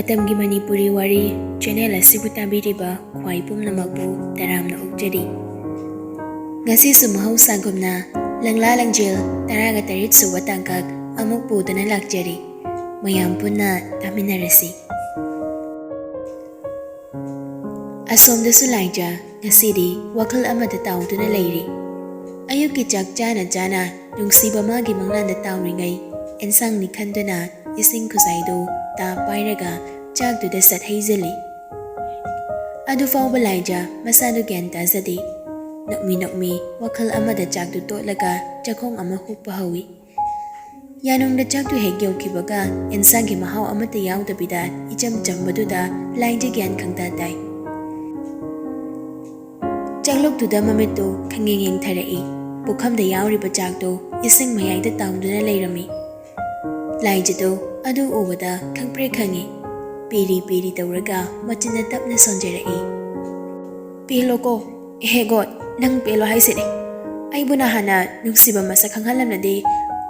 Matamgi Manipuri Wari channel asibu tabiriba khwai pumnamakbu taramna ukjari. Ngasi su mahawsagumna Langla Langjin taraga tarit suwa tangkag amuk pudana lakjari. Mayam punna taminarasi. Asomdasu laija ngasidi wakal amada tauduna leiri. Ayuki jak jana nungsiba magi manglanda tauringai ensang ni khanduna ising kusaido ta pairaga jakduda sat haizali. Adu fawba laija masadu gyan tazadi. Nokmi wakal amada jakdu totlaga jakong ama hukpa hawi. Yanungda jakdu hek yaukibaga ensang ki mahaw amata yaudabida icham chambaduda laija gyan khangtatai. Janglokduda mamitu khangengeng tharai. Pukhamda yauriba jakdu ising mayayda tauduna leirami. Laijadu adu ubada khangpre khangi. Piri tauraga machinda tapna sonjarai. Pelo ko, he God, nang pelo haiside. Ay bunahana nungsiba masa khanghalamnadi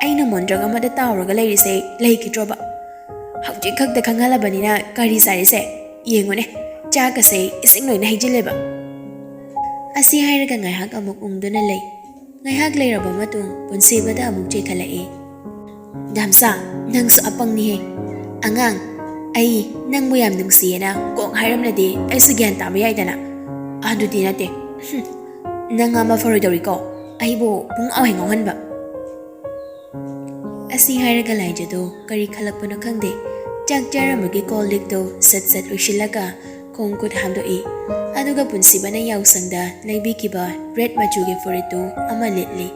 aina mondrang amada tauraga leirise leikidroba. Hawjik khakda khanghalabανina kari sarise yengone chakase ising loina haijileba. Asi hairaga ngaihak amuk ungduna lei. Ngaihak leiraba matung punsibada amuk chekhalai. Damsa nang su apang ni he. Angang ay nang muyam nungsiyena kung haramnadi ay su gyan tama yaydana. Adu di nate. Nang ama faridori ko ay bo pung away ngongan ba. Asi hairaga laijado kari khalakpo na khangde. Jakjaramagi kolik do sat ushilaga kung kut hamdoi. Aduga punsiba na yausangda naibikiba red machugi furitu ama litli.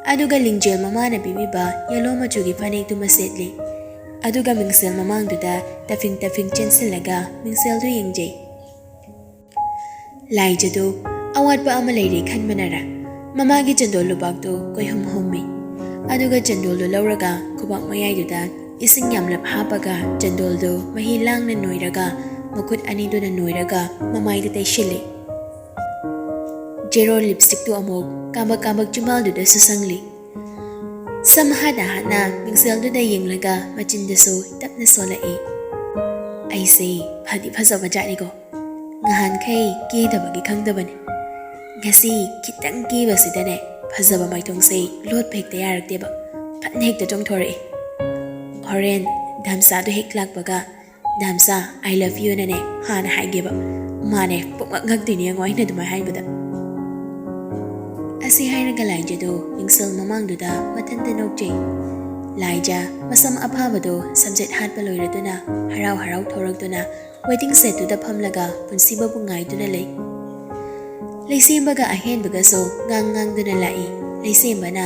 Aduga lingjel mama na bibiba yellow machugi panig dumasetli. Aduga mingsel mamangduda tafing chensilaga mingsel du yingjay. Laijadu awat pa ama layri khan manara. Mamagi jandol lubagdo koy hummi. Aduga jandol do lauraga kubak mayayduda ising yamlap hapaga jandol do mahilang na noiraga makut anido na noiraga mamayda tay shili. Jero lipstick to amog kamag jumal do da susangli. Samhada na mingsel do da yinglaga machinda so tap na solai. Ay say phadi phasawa jani ko. Ngahan kay kidabagi khangdaban. Ngasi kitang kibasidane phasaba maitong say lot phek tayarak deba. Phan hek da jong thori. Horen damsa do hek lakbaga. Damsa, I love you nane hana haigiba. Mane pukmagdini ngoy na dumay haibada. Asi hairaga laijado mingsel mamangduda matanda nokjay. Laija masam aphabado subject hat paloiraduna harau thoragduna waiting set to the pamlaga punsiba bungay duna lay. Laysimbaga ahenbaga so ngang duna lai. Laysimba na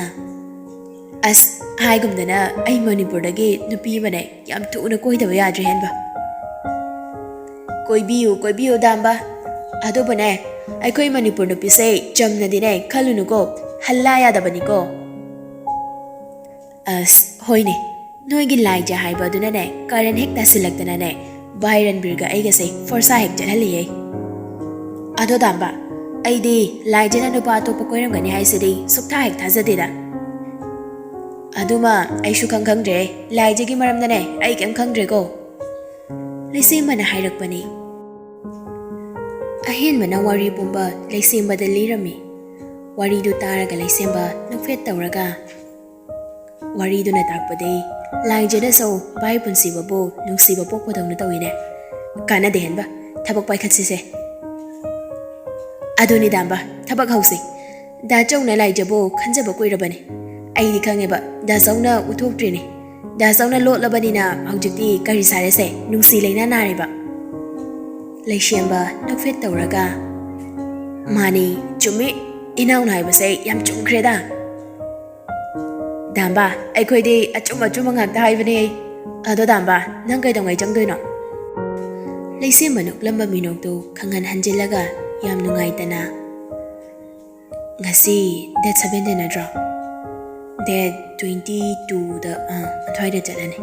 as haigumdana ay Manipurdagi nupi mane yam tuuna koidaba yadri henba. Koibiyo damba. Ado bane, ay koy Manipur no pisay jam na dine kalunu ko halaya da baniko. As hoyne, noy gilay ja hay ba duna ne karen hek ta silagda na ne Byron birga ay gasay forsa hek jalhaliye. Ado damba, ay di lay jana no pa to pakoyram gani hay sidi sukta hek tazadida. Ado ma ay shukang kangdre lay jagi maram na ne ay kem kangdre ko. Laysimba na hayrak pa ni. Ahenba na wari pumba laysimba da lirami. Wari do taraga laysimba nagfet tawraga. Wari do natakpaday. Laija na so bay punsiba bo nungsiba pokpadong na tawine. Kana dehen ba? Tabak pay katsise. Ado ni damba, tabak hausi. Dajaw na laija bo kanjaba koy rabani. Ay di kange ba, dasaw na utok trini. Dasaw na lot labani na haujikti kari sarese nungsi lay na nari ba. Laysiamba nagfet tawraga. Mani, chumi, inaw na haibasay yam chumkreda. Damba, ay koy di achum ngagda haibani. Ado damba, nang kay dong ay jangdoy no. Laysimba nuklamba minog do kangan hanjilaga yam nungay tana. Ngasi, that 17 na draw. That 22 da Thoibi jalane.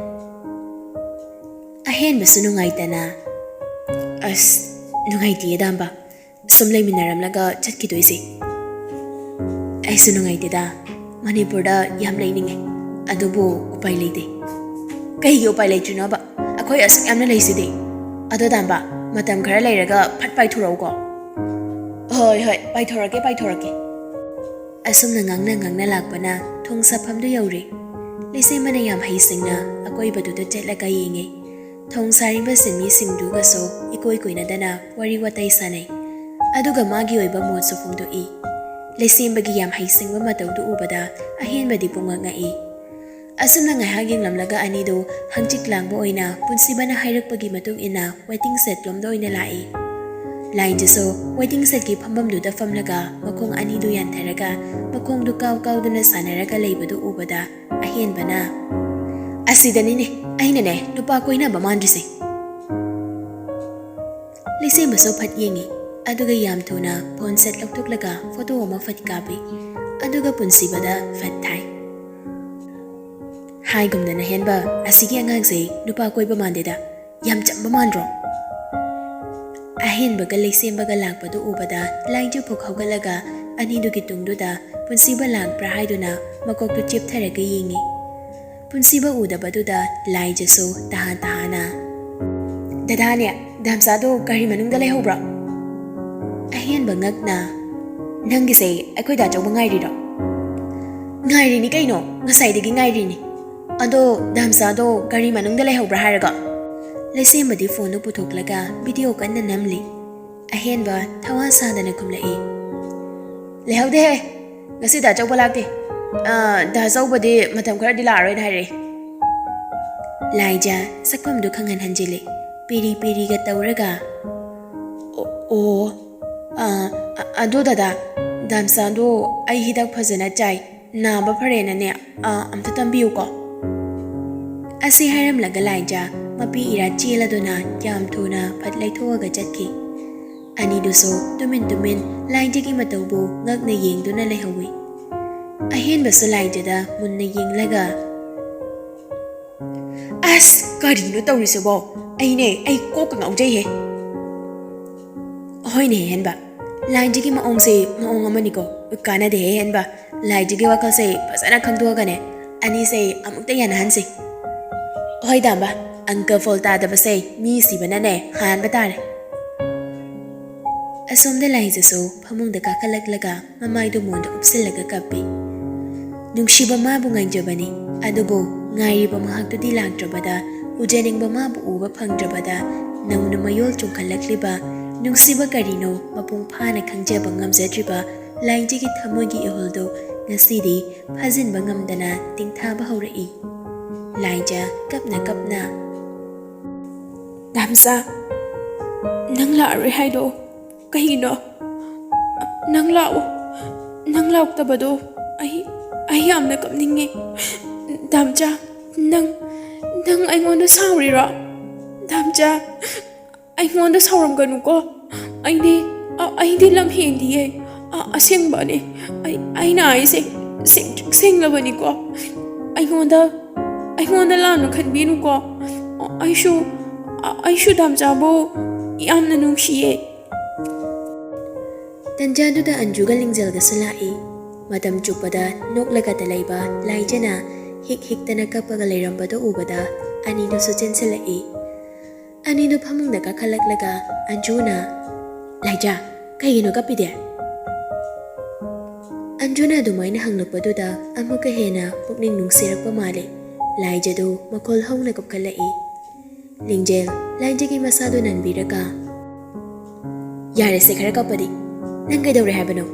Ahen basu nungay tana. As nungay tiya damba. Sumlay minaram laga chatkido isi. Ay sunungay tida. Manipurda yam layning. Adobo upay layte. Kay upay laytri na ba? Ako'y asang yam na layside. Ado damba matam khara leiraga phat paithurauko. Hoi paithorake. Asumna ngangna lakpana thong sapham du yauri. Lise mana yam haisingna akoi baduda chetlaga yengi. Thong sariba sinmi singduga so ikoi koina dana wari watai sanai. Aduga magi oiba mod so phumdu I. Lise bagi yam haisingwa matawdu ubada ahen badi punga I. Asumna ngahaging lamlaga anido hangchik langbo oina punsibana hairakpagi matung ina waiting set lomdo oina lai. Lain jaso waiting set ki phambam duda famlaga makong anido yantharaga makong du kaw duna sanaraga leibadu ubada ahen bana. Asidani ne aina ne nupa koina bamandrise. Lise maso phat yengi aduga yam thuna phone set loktuklaga photo ama phat kabi aduga punsibada phat thai. Hai gumdana henba asigi angangse nupa koiba mandeda yam chamba mandro. Ahen baga lise baga lakpadu ubada lainju phok hogalaga anidu ki tungduda punsiba lang prahaiduna makok tu chip tharaga yengi. Punsiba udabaduda lai jaso tahana. Dadanya damsado gari manungda lehobra. Ahen bangakna nangise akoi da chawba ngairi ro. Ngairi ni kaino ngasai digi ngairi ni. Ado damsado gari manungda lehobra haraga. Lise madi phone puthoklaga video kanna namli. Ahen ba thawa sadana kumlai. Lehaude he ngasi da chawba lakte. Da zawbadi matam kharadi laroi haire. Laija sakpam du khangan hanjile. Piri ga tawraga. Ado dada damsado ai hidak phajana chai naba pharena ne amta tambiu ko. Asi hairam laga laija mapi ira cheladuna yam thuna phat laithoga chatki. Ani duso tumin laija ki matawbu ngakna yengduna lehawi. Ahen basu laija da munna yenglaga. As karino tawrise bo aine ai ko ka ngaujai he. Hoine henba laija ki maong se maong amani ko kana de henba laija ki wakal se pasana khangduga ne ani se amukta yana hanse. Hoi damba angka folta da base mi si banane han batare. Asom de laija so phamung da kakalaklaga mamai do mon da upsilaga kapi. Nungsiba ma bu ngaijabani adugo ngairi ba mahak di lagdrabada ujaning ba ma bu uba phangdrabada nauna mayol chungkhalakliba nungsiba karino mapung phana khangjaba ngamjadriba laija ki thamogi ihuldo ngasidi phajin ba ngamdana tingthaba haurai. Laija kapna Damsa nang laari haido kahino nang law tabado ai amna kapninge damcha nang aingonda sauri ra damcha aingonda sauram ganu ko ai lam hendi e aseng bane ai na ai sing labani ko aingonda lanu khanbinu ko aishu damcha bo yamna nungsiye. Tanjadu da anjuga lingjal ga salai madam chupada noklaga talaiba laijana hik tana kapaga leirambado ubada ani do so chenselai. Ani do phamung da ka khalaklaga anjuna laija kaigino kapide. Anjuna dumaina hanglakpadu da amuka hena pukning nungsirakpa male. Laija do makol hongna kapkalai. Lingjel laija ki masado nanbiraga. Yare se khara kapadi nang kaidawre habano.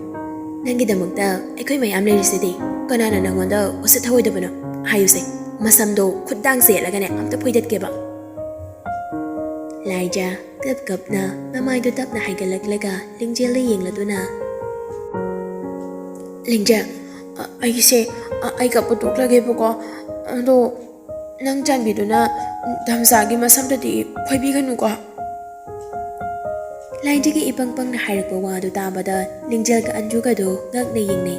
Nangidamagda aikoi mayam leirisidi kanana nangonda usit hawoidabano hayuse masamdo khudang selagane amta phoidatkeba. Laija kapna mamaido tapna haigalaklaga lingjel yengladuna. Lingja aise ai kapatukhlage boko ado nang chanbiduna damsagi masamdadi phoibiganu ko. Laija ki ipang na hairakpa wadu tabada lingjel ka anjuga do ngakna yengnei.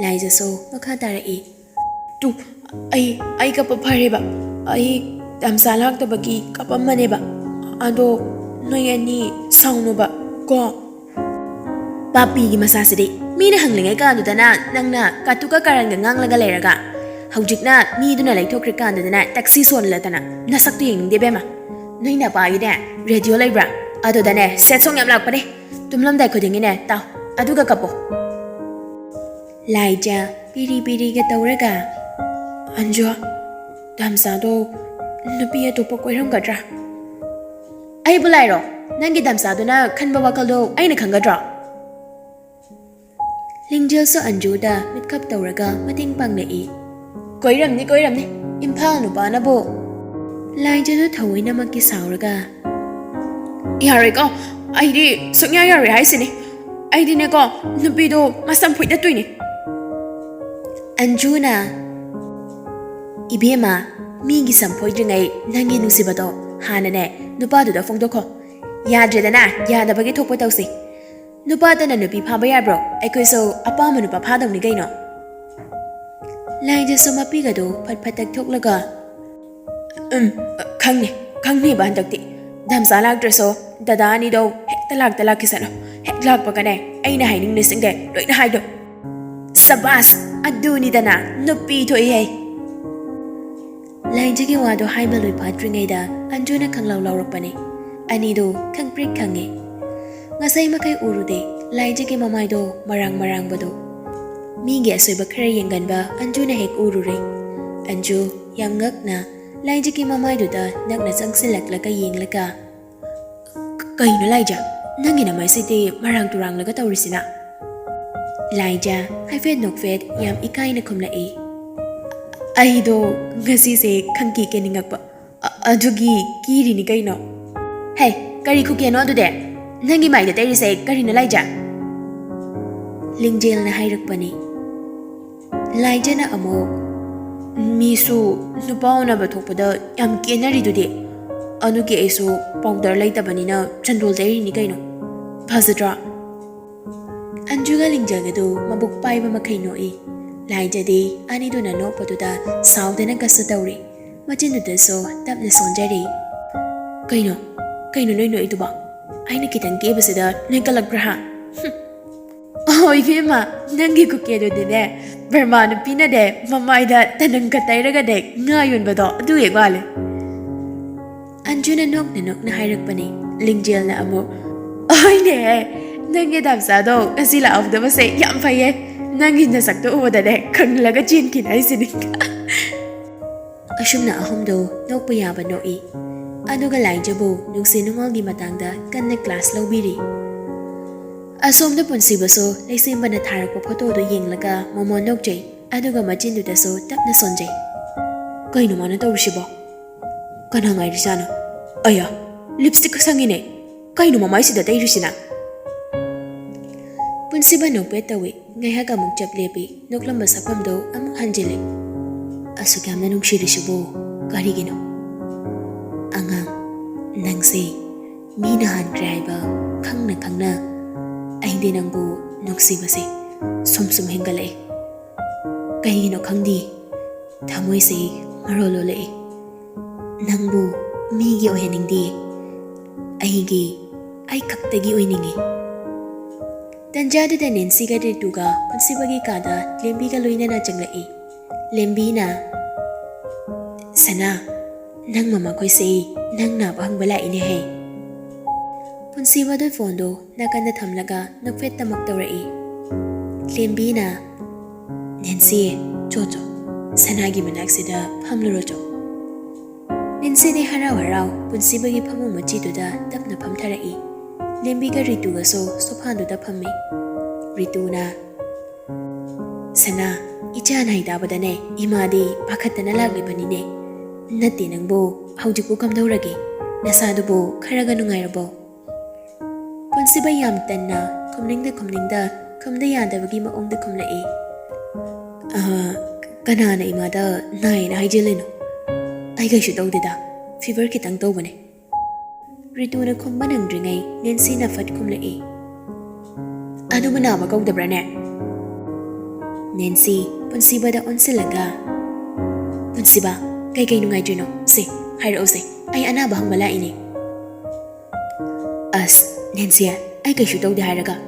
Laija so makha tarai. Tu ai kapa phareba ai damsa laktabagi kapammaneba ado noi ani saunuba ko. Papi gi masasidi mina hanglingai kanudana nangna katuka karanga nganglaga leiraga hawjikna miduna laithokre kanudana taxi sonlatana nasaktu yengningde bema Nina Bayne, Radio Libra, other than a set song like Pade, Tumlam de Codingine, Tau, Aduga Capo. Laija, Piri Piri get Aurega. Anjo, Damsado, Nupia to Poquerum Gadra. I Bolero, Nangi Damsadona, Kanbawakalo, Aina Kangadra. Lingjil so Anjuda, with Cup Tauraga, Mating Pangnei. Koiram ni Koiram ni, Impal no Banabo. Laija to Tawina Maki Sauraga. Yariko, I did, Sonia Yari, I see. I didn't go, Nubido, must have put the twinny. Anjuna Ibema, Mingi some pointing a Nangi Nusibado, Hanane, Nubado the Fondoko. Yadredana, Yada Bagito Potosi. Nubada and Nubi Pabayabro, Equiso, a bomb and Papada Nigano. Laija Soma Pigado, but Patek took Laga. Kangni Bandakti. Damsalak Dresso, Dadani do, Hectalak the Lakisano, Heclak Pagane, Aina hiding listening there, right hide. Sabas, Aduni Dana, Nubi to E. Laijaki Wado Highbell Patring Ada, Anjuna Kangla Lauropani, Anido, Kang Prick Kangi. Ngasay Makai Urude, Laijaki Mamaido, Marang Bado. Mingi Asubakari Yanganba, Anjuna Hek Urure. Anju, Yangak na. Laijaki Mamaiduda, Nagna Sangsilak like a ying like a Kaino Laija, Nangina my city, Marang Turang like a Taurisina. Laija, I fed no fed, Yam Ikaina Kumla E. Aido, Gasi say, Kanki getting up Adugi, Kiri Nikaino. Hey, Kari cookie and all to there. Nangi might the day say, Karina Laija. Lingjil na Hirak Bunny. Laija na Amo. Misu, Nupauna Batopada, Yam Kenari today. Anuki Eso, Powder later Banina, Chandul Dairy Nikaino. Pasadra Anjuga Lingjagado, Mabuk Pai Makaino E. Laija de, Aniduna no Patuda, South and Agasatauri. Majinu de so, Tapnes on Jerry. Kaino no ituba. Ainakitan gave us a Nikalagraha. Oh, if you ma, Nangi Kukedo de there. Berman Pina de, Mamaida, Tanangatairaga de, Nayun Bado, do it vale. Anjuna knock the knock na Hirakbani, Lingjil na amo. Oh, ne, Nangi Damsado, Asila of the Mase, Yampaye, Nangi Nasakto over the deck, Kanglaga Jinkin, I see. Ashumna Ahomdo, no Payaba no e. Anugalai Jabo, Nuxinumagi Matanga, Kanek class lobiri. Asom the Punsibaso, they seem when a tarak photo to Ying Laga, Momo Nokjay, Aduga Majindu the so, Tapna Sonjay. Kaino Manato Shibo. Kananga Risana. Aya, lipstick sangine. Kaino Mamaisi the Dairishina. Punsiba no betaway, Nahaga Mukjab Lepi, no Clumbus Apamdo, Among Hanjele. Asukam Nanuk Shirishibo, Garigino. Angang, Nangsi, Mina Han driver, Kangna. Hindi nang bu nuksibase sumsum hingale kahino khangdi thamoi se marolo le nang bu mi gi oheningdi ai khaktagi oiningi Dendia de Nancy ga de tuga punsibagi kada lembi ga loina na changlai lembi na sana nang mama koi se nang na bang bala ine he Punsiba do fondo nakanda thamlaga nokfet tamak tawrai lembi na Nancy chocho sanagi manaksida phamlorojo Nancy de harau punsiba gi phamu machi duda tapna phamtharai lembi ga ritu ga so sophandu da phammi ritu na sana icha nai da badane imadi pakhatana lagli banine natti nangbo haujiku kamdaurage nasadu bo kharaga nungairabo Punsiba yam tanna, kumningda, kumda yadavagi ma ongda kumlai. Kanana imada, nine hijelino. I guess you do da, fever kitang dogane. Rituna kumbanang dringay, Nancy na fat kumlai. Ano manama kong da brane? Nancy, punsiba da onsilaga. Punsiba, kay nungay juno, si, hira ose, ay anabahang bala ini. As, Nancy, I guess you don't haraga.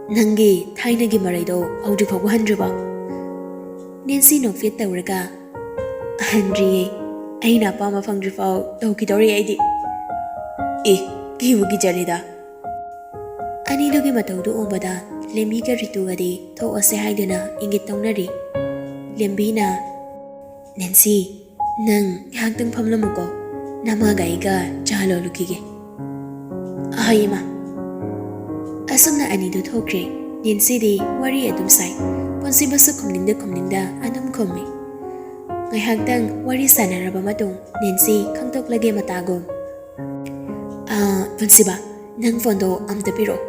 Nangi, tiny gimarado, out of 100. Nancy no fit the raga. Henry, I na pama fang drifo, Dokidori 80. Kibu kijarida. Ani dugi mataudu obada lembi ka ritugadi tho ase haiduna ingit taunari. Lembi na Nancy nang haktang phamlamuko nama gaiga chalo lukige. Ahayima. Asumna ani du thokre Nancy di wari adum sai. Ponsi basu kumningda anum komi. Ngai haktang wari sanaraba matung Nancy khangtok lage matagom. Ponsi ba nang fondo amta piro.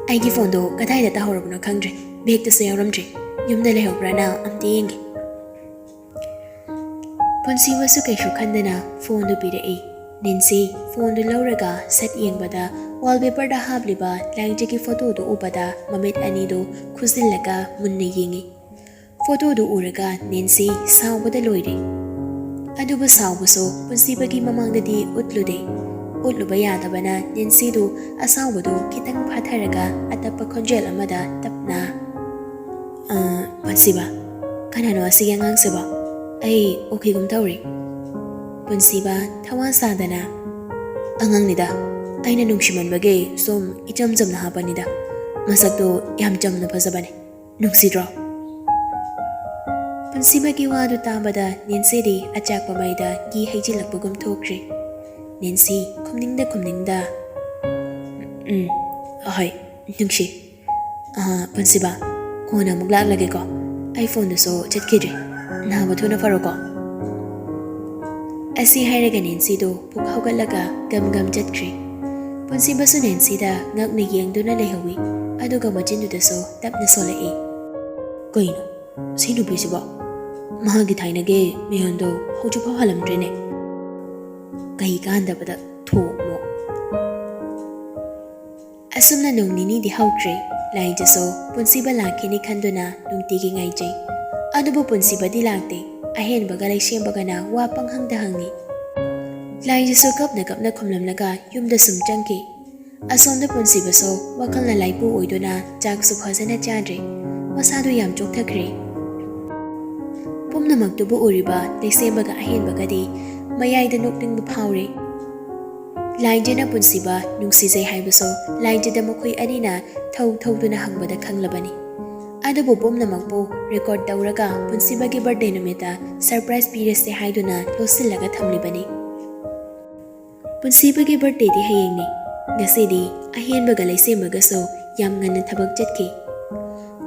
Aigi fondo kadai da tahorabuna khangre. Beg ta sayaramtre. Yumda lehobrana amti yengi. Ponsi wasu kaishu khandana phone du pire. Nancy phone du lauraga set yengbada wallpaper da habliba langje ki photo du ubada mamit ani du khuzillaga munna yengi. Photo du uraga Nancy sawbada loire. Aduba sawbaso Ponsi bagi mamangdadi utlude. Utluba yadabana Nancy du asawbado kitang phatharaga atapa khonjel amada tapna. Ponsi ba kanano asige ngang seba. Ai okay gum tawri. Ponsi ba thawa sadana angang nida aina nungsiman bage som icham jamna habanida. Masakdo yam jamna phasabane. Nungsidro. Ponsi bagi wadu tabada Nancy di achak pamaida gi haijilakpagum thokre. Nancy kumningda ahoy nungsi. Ponsi ba kona muglag lage ko iPhone da so chatkidre. Na bathuna faroko. Asi hairaga Nancy do puk hawgalaga gam chatkre. Ponsi basu Nancy da ngakna yengduna lehawi aduga machindu da so tapna solai. Koino sinu bisiba mahagi thainage mihondo hoju pha halamdrene. Kai ganda bada thomo. Asumna nongnini di hawkre lai jaso Ponsi ba lakini khanduna nungtigi ngaijai. Adubu Ponsi ba di lakte ahen baga lai sembaga na wa panghangda hangni. Lai jaso kapna khomlamlaga yumda sum changki. Asomda Ponsi ba so wakalna laipu oiduna chak su phajana chadre. Masadu yam chokthakre. Pumnamaktubu uriba lai sembaga ahen baga di mayayda nokningba phawre. Lainjana Ponsi ba nungsijai haibaso lainjada makoi anina thawduna hangbada khanglabani. Adubu pumnamakpu record tawraga Ponsi bagi birthday numita surprise pirese haiduna losillaga thamlibani. Ponsi bagi birthday di hayengni. Ngasidi ahenbaga laisembaga so yam nganna thabak chatki.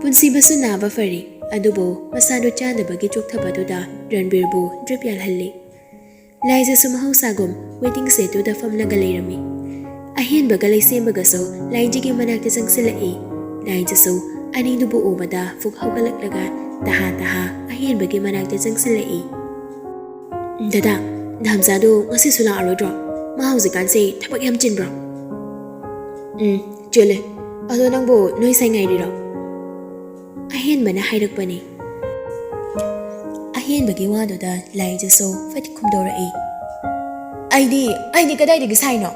Ponsi basu naba fari adubu masado chadabagi chokthabaduda Ranbirbu drip yalhalli. Laija sumahusagum waiting setu da famlaga lairami. Ahenbaga laisembaga so laijigi manakta jangsilai. Laija so ani dubu ubada fuk hawgalaklaga taha ahenbagi manakta jangsilai. Dada dhamsadu ngasi sula arodro. Mahauzikan se thabak yam chinbro. Chule ado nangbo noi sai ngairiro. Ahenbana hairakpani. Ahenbagi waduda laija so fat khumdorai. Aidi kadaidagi saino.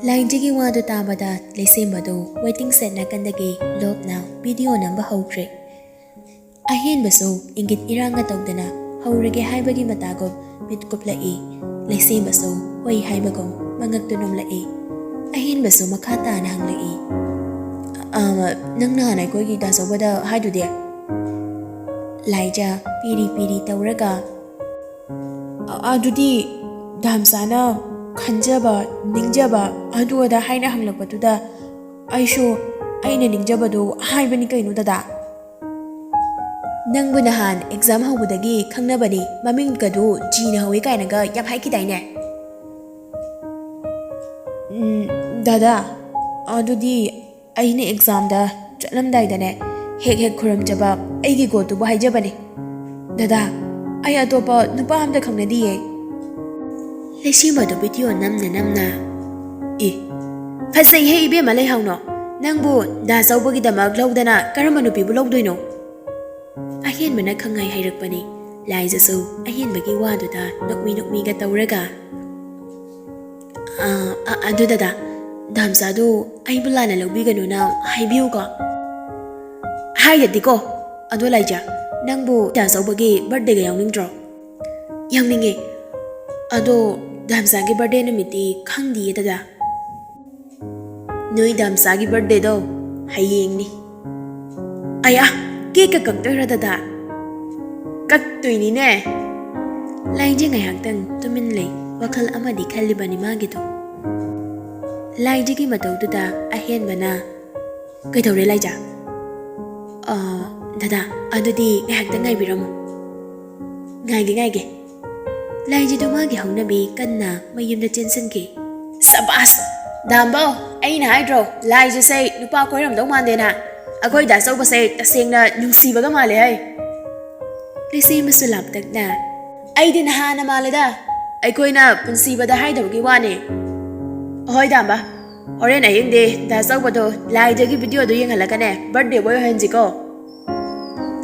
Lainjigi wadu tabada laisembado waiting set na kandagi log now video namba hawkre. Ahenbaso ingit iranga tawdana hawrage haibagi matagom mitkuplai. Laisembaso wai haibagom mangagtunumlai. Ahenbaso makata na hanglai. Nang nanay ko gida so bada haidude. Laija piri tawraga adudi dhamsana khanjaba ningjaba aduada haina hanglakpatuda aisho aina ningjabado haibani kainu dada. Nangbu nahan exam hawbudagi khangnabani maming kadu jina hawi kainaga yam haikidaine. Dada adudi aina exam da chatlamdaidane hek khuramjaba aigi gotu bu haijabani. Dada ay atopa nupa hamda khangnadiye. Laisembado video namna phasai he ibe malai hawno nangbu da zawbagi damak lawdana karama nupi bu lawdoino. Ahen mana khangai hairakpani. Laija so ahen bagi waduda nokmi ga tawraga. Adu dada dhamsadu ay bulana lawbiganu na haibiu ko. Haiyadiko adu laija nangbu da zawbagi birthday ga yawningdro. Yawninge ado ꯗꯥꯝꯆꯥꯒꯤ ꯕꯥꯔꯗꯦ ꯅꯨꯃꯤꯠꯇꯤ ꯈꯪꯗꯤꯌꯦ ꯗꯗꯥ ꯅꯣꯏ ꯗꯥꯝꯆꯥꯒꯤ ꯕꯥꯔꯗꯦꯗꯣ ꯍꯌꯦꯡꯅꯤ ꯑꯌꯥ ꯀꯦꯛꯀ ꯀꯛꯇꯣꯏꯔꯣ ꯗꯗꯥ ꯀꯛꯇꯣꯏꯅꯤꯅꯦ ꯂꯥꯏꯖ ꯉꯥꯏꯍꯥꯛꯇꯪ ꯇꯨꯃꯤꯟ ꯂꯩ ꯋꯥꯈꯜ ꯑꯃꯗꯤ ꯈꯜꯂꯤꯕꯅꯤ ꯃꯥꯒꯤꯗꯣ ꯂꯥꯏꯖꯒꯤ ꯃꯇꯧꯗꯨꯗ ꯑꯍꯦꯟꯕꯅ ꯀꯩꯗꯧꯔꯦ ꯂꯥꯏꯖ ꯗꯗꯥ ꯑꯗꯨꯗꯤ ꯉꯥꯏꯍꯥꯛꯇꯪ ꯉꯥꯏꯕꯤꯔꯝꯃꯣ ꯉꯥꯏꯒꯦ ꯂꯥꯏꯖꯗꯣ ꯃꯥꯒꯤ ꯍꯧꯅꯕꯤ ꯀꯟꯅ ꯃꯌꯨꯝꯗ ꯆꯦꯟꯁꯤꯟꯈꯤ ꯁꯕꯥꯁ ꯗꯥꯝꯕꯧ ꯑꯩꯅ ꯍꯥꯏꯗ꯭ꯔꯣ ꯂꯥꯏꯖꯁꯦ ꯅꯨꯄꯥ ꯀꯣꯏꯔꯝꯗꯧ ꯃꯥꯟꯗꯦꯅ ꯑꯩꯈꯣꯏ ꯗꯥꯆꯧꯕꯁꯦ ꯇꯁꯦꯡꯅ ꯅꯨꯡꯁꯤꯕꯒ ꯃꯥꯜꯂꯦ ꯍꯩ ꯂꯩꯁꯦꯝꯕꯁꯨ ꯂꯥꯞꯇꯛꯅ ꯑꯩꯗꯤ ꯅꯍꯥꯟꯅ ꯃꯥꯜꯂꯦꯗ ꯑꯩꯈꯣꯏꯅ ꯄꯨꯟꯁꯤꯕꯗ ꯍꯥꯏꯗꯕꯒꯤ ꯋꯥꯅꯤ ꯑꯍꯣꯏ ꯗꯥꯝꯕ ꯍꯣꯔꯦꯟ ꯑꯍꯤꯡꯗꯤ ꯗꯥꯆꯧꯕꯗꯣ ꯂꯥꯏꯖꯒꯤ ꯚꯤꯗꯤꯑꯣꯗꯣ ꯌꯦꯡꯍꯜꯂꯒꯅꯦ ꯕꯔꯊꯗꯦ ꯕꯣꯏ ꯑꯣꯏꯍꯟꯁꯤꯀꯣ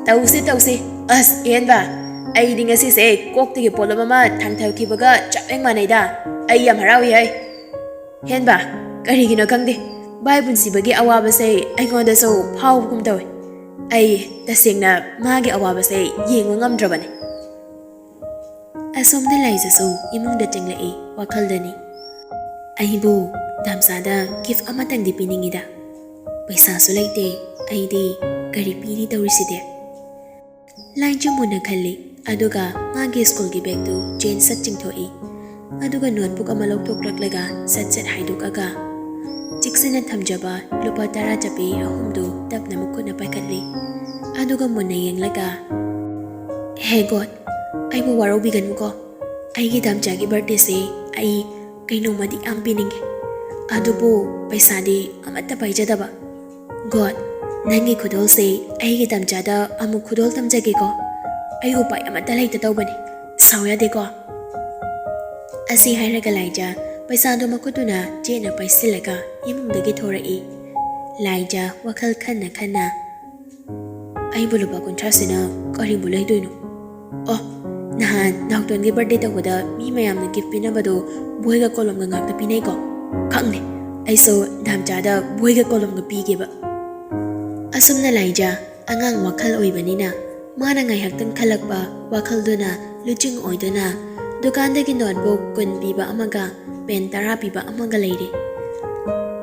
ꯇꯧꯁꯤ ꯑꯁ ꯏꯍꯦꯟꯕ ꯑꯩꯗꯤ ꯉꯁꯤꯁꯦ ꯀꯣꯛꯇꯒꯤ ꯄꯣꯠꯂꯝ ꯑꯃ ꯊꯥꯡꯊꯈꯤꯕꯒ ꯆꯞ ꯍꯦꯛ ꯃꯥꯟꯅꯩꯗ ꯑꯩ ꯌꯥꯝ ꯍꯔꯥꯎꯏ ꯍꯩ ꯍꯦꯟꯕ ꯀꯔꯤꯒꯤꯅꯣ ꯈꯪꯗꯦ ꯚꯥꯏ ꯄꯨꯟꯁꯤꯕꯒꯤ ꯑꯋꯥꯕꯁꯦ ꯑꯩꯉꯣꯟꯗꯁꯨ ꯐꯥꯎꯕꯒꯨꯝ ꯇꯧꯏ ꯑꯩ ꯇꯁꯦꯡꯅ ꯃꯥꯒꯤ ꯑꯋꯥꯕꯁꯦ ꯌꯦꯡꯕ ꯉꯝꯗ꯭ꯔꯕꯅꯤ ꯑꯁꯣꯝꯗ ꯂꯥꯏꯖꯁꯨ ꯏꯃꯨꯡꯗ ꯆꯪꯂꯛꯏ ꯋꯥꯈꯜꯗꯅꯤ ꯑꯩꯕꯨ ꯗꯥꯝꯆꯥꯗ ꯒꯤꯐ ꯑꯃꯇꯪꯗꯤ ꯄꯤꯅꯤꯡꯉꯤꯗ ꯄꯩꯁꯥꯁꯨ ꯂꯩꯇꯦ ꯑꯩꯗꯤ ꯀꯔꯤ ꯄꯤꯅꯤ ꯇꯧꯔꯤꯁꯤꯗꯤ ꯂꯥꯏꯖ ꯃꯨꯟꯅ ꯈꯜꯂꯤ ꯑꯗꯨꯒ ꯃꯥꯒꯤ ꯁ꯭ꯀꯨꯜꯒꯤ ꯕꯦꯒꯇꯨ ꯆꯦꯟ ꯁꯠ ꯆꯤꯡꯊꯣꯛꯏ ꯑꯗꯨꯒ ꯅꯣꯠꯕꯨꯛ ꯑꯃ ꯂꯧꯊꯣꯛꯂꯛꯂꯒ ꯁꯠ ꯍꯥꯏꯗꯣꯛꯑꯒ ꯆꯦꯛꯁꯤꯟꯅ ꯊꯝꯖꯕ ꯂꯨꯄꯥ 10 ꯆꯞꯄꯤ ꯑꯍꯨꯝꯗꯨ ꯇꯞꯅ ꯃꯈꯨꯠꯅ ꯄꯥꯏꯈꯠꯂꯤ ꯑꯗꯨꯒ ꯃꯨꯟꯅ ꯌꯦꯡꯂꯒ ꯍꯦ ꯒꯣꯗ ꯑꯩꯕꯨ ꯋꯥꯔꯧꯕꯤꯒꯅꯨꯀꯣ ꯑꯩꯒꯤ ꯗꯥꯝꯆꯥꯒꯤ ꯕꯥꯔꯊꯗꯦꯁꯦ ꯑꯩ ꯀꯩꯅꯣꯃꯗꯤ ꯌꯥꯝ ꯄꯤꯅꯤꯡꯉꯦ ꯑꯗꯨꯕꯨ ꯄꯩꯁꯥꯗꯤ ꯑꯃꯠꯇ ꯄꯥꯏꯖꯗꯕ ꯒꯣꯗ ꯅꯪꯒꯤ ꯈꯨꯗꯣꯜꯁꯦ ꯑꯩꯒꯤ ꯗꯥꯝꯆꯥꯗ ꯑꯃꯨꯛ ꯈꯨꯗꯣꯜ ꯇꯝꯖꯒꯦꯀꯣ ꯑꯩ ꯎꯄꯥꯏ ꯑꯃꯠꯇ ꯂꯩꯇ ꯇꯧꯕꯅꯤ ꯁꯥꯎ ꯌꯥꯗꯦꯀꯣ ꯑꯁꯤ ꯍꯥꯏꯔꯒ ꯂꯥꯏꯖ ꯄꯩꯁꯥꯗꯣ ꯃꯈꯨꯠꯇꯨꯅ ꯆꯦꯠꯅ ꯄꯥꯏꯁꯤꯜꯂꯒ ꯏꯃꯨꯡꯗꯒꯤ ꯊꯣꯔꯛꯏ ꯂꯥꯏꯖ ꯋꯥꯈꯜ ꯈꯟꯅ ꯑꯩꯕꯨ ꯂꯨꯄꯥ 50ꯁꯤꯅ ꯀꯔꯤꯕꯨ ꯂꯩꯗꯣꯏꯅꯣ ꯅꯍꯥꯟ ꯅꯥꯎꯇꯣꯟꯒꯤ ꯕꯥꯔꯊꯗꯦ ꯇꯧꯕꯗ ꯃꯤ ꯃꯌꯥꯝꯅ ꯒꯤꯐ ꯄꯤꯅꯕꯗꯣ ꯕꯣꯏꯒ ꯀꯣꯂꯣꯝꯒ ꯉꯥꯛꯇ ꯄꯤꯅꯩꯀꯣ ꯈꯪꯗꯦ ꯑꯩꯁꯨ ꯗꯥꯝꯆꯥꯗ ꯕꯣꯏꯒ ꯀꯣꯂꯣꯝꯒ ꯄꯤꯒꯦꯕ ꯑꯁꯨꯝꯅ ꯂꯥꯏꯖ ꯑꯉꯥꯡ ꯋꯥꯈꯜ ꯑꯣꯏꯕꯅꯤꯅ ꯃꯥꯅ ꯉꯥꯏꯍꯥꯛꯇꯪ ꯈꯜꯂꯛꯄ ꯋꯥꯈꯜꯗꯨꯅ ꯂꯨꯆꯤꯡ ꯑꯣꯏꯗꯨꯅ ꯗꯨꯀꯥꯟꯗꯒꯤ ꯅꯣꯠꯕꯨꯛ 10 ꯄꯤꯕ ꯑꯃꯒ ꯄꯦꯟ 10 ꯄꯤꯕ ꯑꯃꯒ ꯂꯩꯔꯤ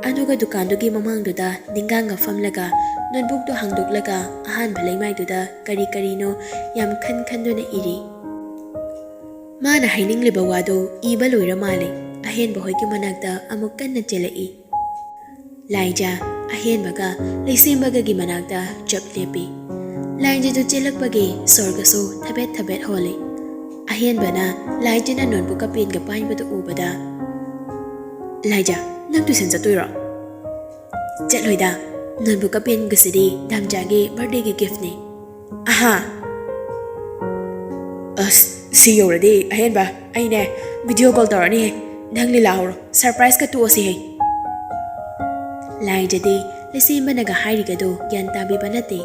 ꯑꯗꯨꯒ ꯗꯨꯀꯥꯟꯗꯨꯒꯤ ꯃꯃꯥꯡꯗꯨꯗ ꯅꯤꯡꯒꯥꯡꯒ ꯐꯝꯂꯒ ꯅꯣꯠꯕꯨꯛꯇꯣ ꯍꯥꯡꯗꯣꯛꯂꯒ ꯑꯍꯥꯟꯕ ꯂꯩꯃꯥꯏꯗꯨꯗ ꯀꯔꯤꯅꯣ ꯌꯥꯝ ꯈꯟꯗꯨꯅ ꯏꯔꯤ ꯃꯥꯅ ꯍꯥꯏꯅꯤꯡꯂꯤꯕ ꯋꯥꯗꯣ ꯏꯕ ꯂꯣꯏꯔ ꯃꯥꯜꯂꯦ ꯑꯍꯦꯟꯕ ꯍꯣꯏꯒꯤ ꯃꯅꯥꯛꯇ ꯑꯃꯨꯛ ꯀꯟꯅ ꯆꯦꯜꯂꯛꯏ ꯂꯥꯏꯖ ꯑꯍꯦꯟꯕꯒ ꯂꯩꯁꯦꯝꯕꯒꯒꯤ ꯃꯅꯥꯛꯇ ꯆꯞ ꯂꯦꯞꯄꯤ ꯂꯥꯏꯖꯗꯨ ꯆꯦꯜꯂꯛꯄꯒꯤ ꯁꯣꯔꯒꯁꯨ ꯊꯕꯦꯠ ꯍꯣꯜꯂꯤ ꯑꯍꯦꯟꯕꯅ ꯂꯥꯏꯖꯅ ꯅꯣꯠꯕꯨꯛꯀ ꯄꯦꯟꯒ ꯄꯥꯏꯕꯗꯨ ꯎꯕꯗ ꯂꯥꯏꯖ ꯅꯪ ꯇꯨꯏꯁꯟ ꯆꯠꯇꯣꯏꯔꯣ ꯆꯠꯂꯣꯏꯗ ꯅꯣꯠꯕꯨꯛꯀ ꯄꯦꯟꯒꯁꯤꯗꯤ ꯗꯥꯝꯆꯥꯒꯤ ꯕꯥꯔꯊꯗꯦꯒꯤ ꯒꯤꯐꯅꯤ ꯑꯍꯥ ꯑꯁ ꯁꯤ ꯌꯧꯔꯗꯤ ꯑꯍꯦꯟꯕ ꯑꯩꯅꯦ ꯚꯤꯗꯤꯑꯣ ꯀꯣꯜ ꯇꯧꯔꯅꯤꯍꯦ ꯅꯪ ꯂꯤꯂꯥ ꯍꯧꯔꯣ ꯁꯔꯄ꯭ꯔꯥꯏꯖꯀ ꯇꯣꯛꯑꯁꯤꯍꯦ ꯂꯥꯏꯖꯗꯤ ꯂꯩꯁꯦꯝꯕꯅꯒ ꯍꯥꯏꯔꯤꯒꯗꯣ ꯒ꯭ꯌꯥꯟ ꯇꯥꯕꯤꯕ ꯅꯠꯇꯦ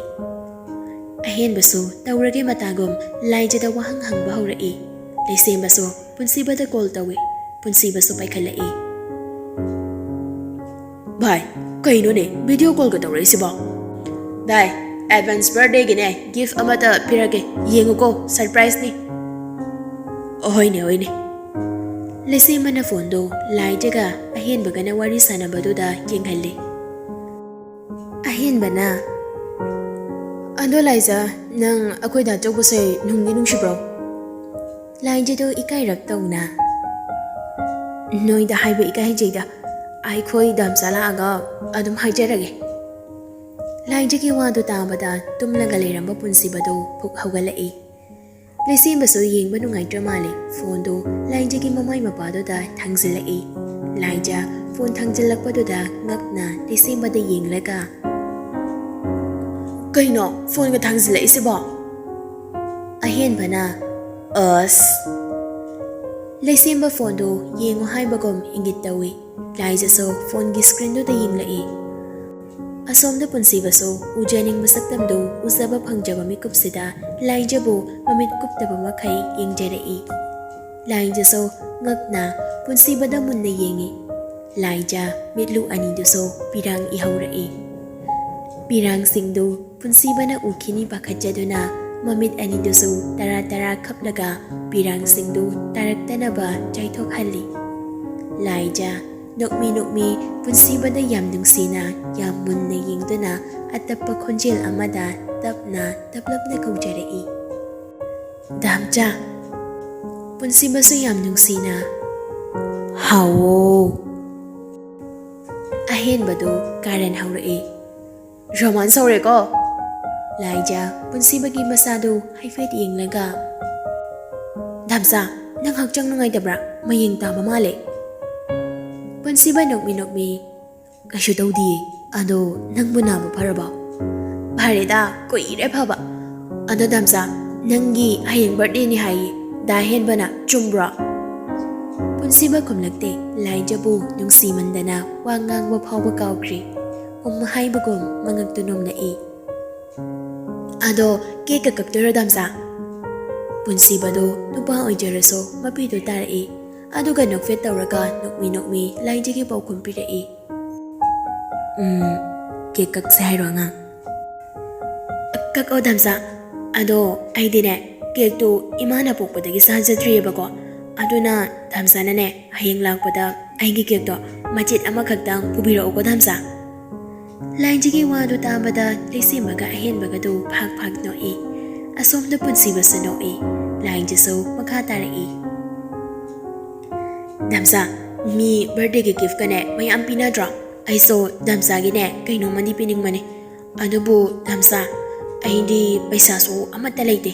ꯑꯍꯦꯟꯕꯁꯨ ꯇꯧꯔꯒꯦ ꯃꯇꯥꯒꯨꯝ ꯂꯥꯏꯖꯗ ꯋꯥꯍꯪ ꯍꯪꯕ ꯍꯧꯔꯛꯏ ꯂꯩꯁꯦꯝꯕꯁꯨ ꯄꯨꯟꯁꯤꯕꯗ ꯀꯣꯜ ꯇꯧꯏ ꯄꯨꯟꯁꯤꯕꯁꯨ ꯄꯥꯏꯈꯠꯂꯛꯏ ꯚꯥꯏ ꯀꯩꯅꯣꯅꯦ ꯚꯤꯗꯤꯑꯣ ꯀꯣꯜꯒ ꯇꯧꯔꯛꯏꯁꯤꯕꯣ ꯚꯥꯏ ꯑꯦꯗꯚꯥꯟꯁ ꯕꯥꯔꯊꯗꯦꯒꯤꯅꯦ ꯒꯤꯐ ꯑꯃꯇ ꯄꯤꯔꯒꯦ ꯌꯦꯡꯉꯨꯀꯣ ꯁꯔꯄ꯭ꯔꯥꯏꯖꯅꯤ ꯍꯣꯏꯅꯦ ꯂꯩꯁꯦꯝꯕꯅ ꯐꯣꯟꯗꯣ ꯂꯥꯏꯖꯒ ꯑꯍꯦꯟꯕꯒꯅ ꯋꯥꯔꯤ ꯁꯥꯟꯅꯕꯗꯨꯗ ꯌꯦꯡꯍꯜꯂꯤ ꯑꯍꯦꯟꯕꯅ ꯑꯗꯣ ꯂꯥꯏꯖ ꯅꯪ ꯑꯩꯈꯣꯏ ꯗꯥꯆꯧꯕꯁꯦ ꯅꯨꯡꯗꯤ ꯅꯨꯡꯁꯤꯕ꯭ꯔꯣ ꯂꯥꯏꯖꯗꯣ ꯏꯀꯥꯏꯔꯞ ꯇꯧꯅ ꯅꯣꯏꯗ ꯍꯥꯏꯕ ꯏꯀꯥꯏꯖꯩꯗ ꯑꯩꯈꯣꯏ ꯗꯥꯝꯆꯥ ꯂꯥꯛꯑꯒ ꯑꯗꯨꯝ ꯍꯥꯏꯖꯔꯒꯦ ꯂꯥꯏꯖꯒꯤ ꯋꯥꯗꯨ ꯇꯥꯕꯗ ꯇꯨꯝꯂꯒ ꯂꯩꯔꯝꯕ ꯄꯨꯟꯁꯤꯕꯗꯨ ꯄꯨꯛ ꯍꯧꯒꯠꯂꯛꯏ ꯂꯩꯁꯦꯝꯕꯁꯨ ꯌꯦꯡꯕ ꯅꯨꯡꯉꯥꯏꯇ꯭ꯔ ꯃꯥꯜꯂꯦ ꯐꯣꯟꯗꯨ ꯂꯥꯏꯖꯒꯤ ꯃꯃꯥꯏ ꯃꯄꯥꯗꯨꯗ ꯊꯥꯡꯖꯤꯜꯂꯛꯏ ꯂꯥꯏꯖ ꯐꯣꯟ ꯊꯥꯡꯖꯤꯜꯂꯛꯄꯗꯨꯗ ꯉꯛꯅ ꯂꯩꯁꯦꯝꯕꯗ ꯌꯦꯡꯂꯒ ꯀꯩꯅꯣ ꯐꯣꯟꯒ ꯊꯥꯡꯖꯤꯜꯂꯛꯏꯁꯤꯕꯣ ꯑꯍꯦꯟꯕꯅ ꯑꯁ ꯂꯩꯁꯦꯝꯕ ꯐꯣꯟꯗꯨ ꯌꯦꯡꯉꯨ ꯍꯥꯏꯕꯒꯨꯝ ꯏꯪꯒꯤꯠ ꯇꯧꯏ ꯂꯥꯏꯖꯁꯨ ꯐꯣꯟꯒꯤ ꯁꯀ꯭ꯔꯤꯟꯗꯨꯗ ꯌꯦꯡꯂꯛꯏ ꯑꯁꯣꯝꯗ ꯄꯨꯟꯁꯤꯕꯁꯨ ꯎꯖꯅꯤꯡꯕ ꯁꯛꯇꯝꯗꯨ ꯎꯖꯕ ꯐꯪꯖꯕ ꯃꯤꯀꯨꯞꯁꯤꯗ ꯂꯥꯏꯖꯕꯨ ꯃꯃꯤꯠ ꯀꯨꯞꯇꯕ ꯃꯈꯩ ꯌꯦꯡꯖꯔꯛꯏ ꯂꯥꯏꯖꯁꯨ ꯉꯛꯅ ꯄꯨꯟꯁꯤꯕꯗ ꯃꯨꯟꯅ ꯌꯦꯡꯉꯤ ꯂꯥꯏꯖ ꯃꯤꯠꯂꯨ ꯑꯅꯤꯗꯨꯁꯨ ꯄꯤꯔꯥꯡ ꯏꯍꯧꯔꯛꯏ ꯄꯤꯔꯥꯡꯁꯤꯡꯗꯨ ꯄꯨꯟꯁꯤꯕꯅ ꯎꯈꯤꯅꯤ ꯄꯥꯈꯠꯆꯗꯨꯅ Mamit anidusu tara kaplaga pirang singdu taraktanaba chaithokhalli. Laija nokmi punsibada yam nungsina yam munna yingduna atappa khonjel amada tapna taplapna kaujarei. Damcha punsibasu yam nungsina hawo ahenbadu karan haurei. Romance haureko. Laija punsibagi masadu haifet yenglaga. Damsa nang hakchang nungaidabra mayeng tama male. Punsiba nokmi kashu tawdi ado nangbu naba pharaba. Bhareda koire phaba. Ado damsa nangi hayeng birthday ni hayi dahen bana chumbra. Punsiba kumlakte laija bu nungsi mandana wangang wa phawba kaukri. Haibagum mangagtunom na e. Ado keka kaktura damsa. Punsibado nupa oijaraso mapido tarai. Ado ga nokfit tawraga nokmi laijigi pau kumpira e. Kekak sahiro nga. Kak o damsa. Ado aidine kek tu imana pokpadagi sahajadriye bako. Ado na damsa na ne hayeng lakpada aigi kek to machit ama kaktang pubira oko damsa. Laijigi wadu tabada lesimaga ahenbaga do phak no e. Asomda punsiba sa no e. Laijaso makhatara e. Damsa, mi birthday ki gift ka ne mayam pinadra. Aiso damsa gi ne kaino mandi pining mane. Ano bu damsa, ay di paisa so amata laite.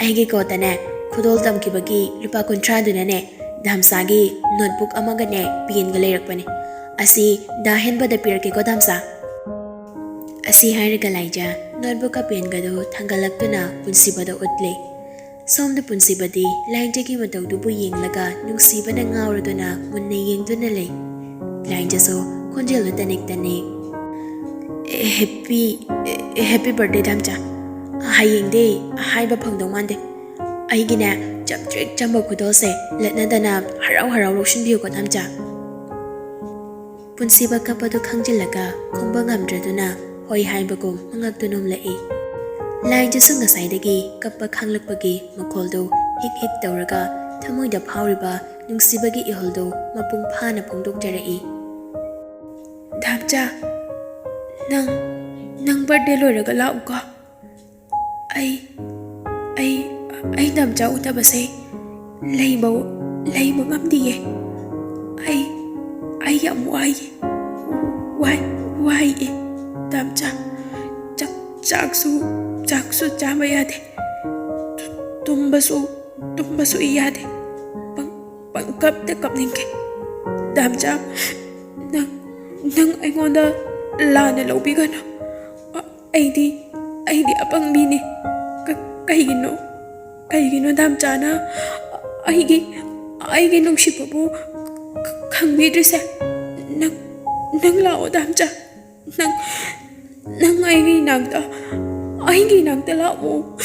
Ay gi ko ne khudol tam ki bagi lupa kontrado na ne. Damsa gi notebook amaga ne pigin galayrak pa ne. Asi dahen ba da pir ki ko damsa. Asi hairaga laija notebook ka pen gado tanggalagtuna punsibada utle. Somda punsibadi laijagi matawdubu yenglaga nungsiba na ngauraduna munna yengduna lay. Laija so konjelo tanik. Happy birthday damcha. Hayeng day haiba phangdong mande. Ay gina chaptrik chamba kudose latna dana harau roshin biyo ko damcha. Punsiba kapado khangjilaga khomba ngamdraduna hoi haibagum mangagtunom lai. Laijasu ngasaidagi kappa khanglakpagi makoldo hik tawraga thamoida phawriba nungsibagi iholdo mapung phana phongdokjarai. Damcha nang birthday loiraga lau ko. Ay damcha utabase leibo ngamdiye. Ay yam wai damcha chaksu chama yade tumbasu iyade pangkapte kapningke. Damcha nang aingonda lana lobigana. Aidi apang bini kaigino damcha na aigi nungsipabu kangbidrise nang lao damcha nang aigi nangta lao mo.